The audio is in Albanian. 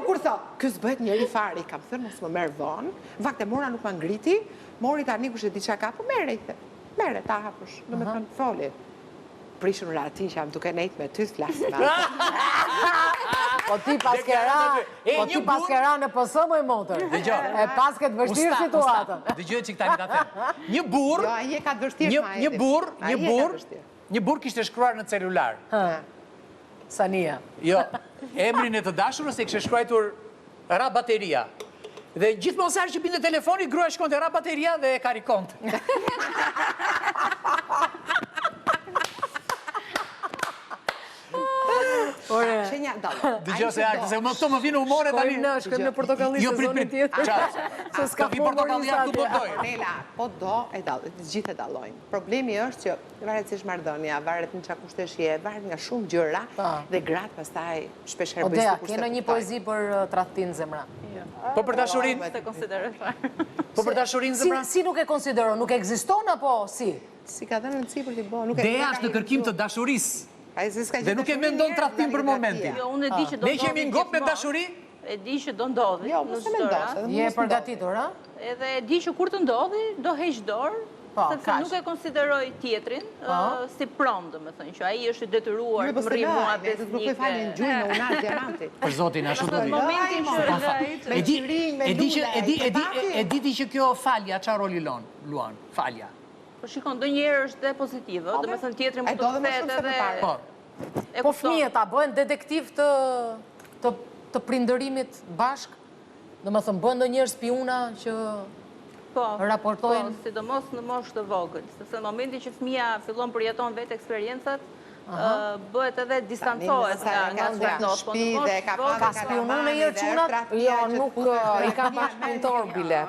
kur thot, ky s'bëhet njeri fare, kam thënë mos më merr vonë. Në fakt e mora nuk ma ngriti, mori tani kush e di çka ka, po merre i the. Merre ta hapësh, domethënë foli. Prishën ratin që jam duke nejt me ty t'flasim. Po ti paskera në pësë më i motër. E pas këtë vështirë situatën. Dëgjoj që këta një ka thënë. Një burr, Jo, aje ka të vështirë ma një burr kishte shkruar në celular. Sania. Jo, emrin e të dashurës e kishte shkruar ra bateria. Dhe gjithmonë sa që binte telefoni, gruaja shkonte ra bateria dhe e karikonte. Shenja, dallo. Dëgjoj se ardhë, se këto më vinë humore tani. Shkojmë në portokallisë Jo, zonin tjetër. Se s'ka vi portokallia ku do dojë. Nela, po do e dallojnë, të gjithë e dallojnë. Problemi është që varet si marrëdhënia, varet në çka kushtesh je, varet nga shumë gjëra dhe gratë pastaj shpesh herë bëjnë Odea, kena një poezi për tradhtin zemra. Po për dashurinë? Po për dashurinë zemra? Si nuk e konsideron, nuk ekziston apo si? Si ka dhënë rëndësi për t'i bëu, nuk e. Dea është në kërkim të dashurisë. Dhe nuk e mendon tradhtim për momentin. Jo, unë e di që do ndodhi. Ne kemi ngop me dashuri? E di që do ndodhi. Jo, mos e mendosh. Je përgatitur, a? Edhe e di që kur të ndodhi, do heq dorë, sepse nuk e konsideroj tjetrin si prom, domethënë që ai është i detyruar të rri mua besnike. Nuk e falin gjujë në unar diamanti. Për zotin, ashtu do vi. Momentin E di që kjo falja çfarë roli luan? Falja. Po shikon, ndonjëherë është dhe pozitive, domethënë tjetri mund të kthehet edhe. Po fëmijët ta bëhen detektiv të prindërimit bashk? Domethënë bën ndonjëherë spiuna që raportojnë? Po, sidomos në moshë të vogël, sepse në momentin që fëmia fillon përjeton vetë eksperjencat, bëhet edhe distancohet nga shpejtësisht. Ka spionu në njërë qunat? Jo, nuk i ka bashkëpunëtor bile.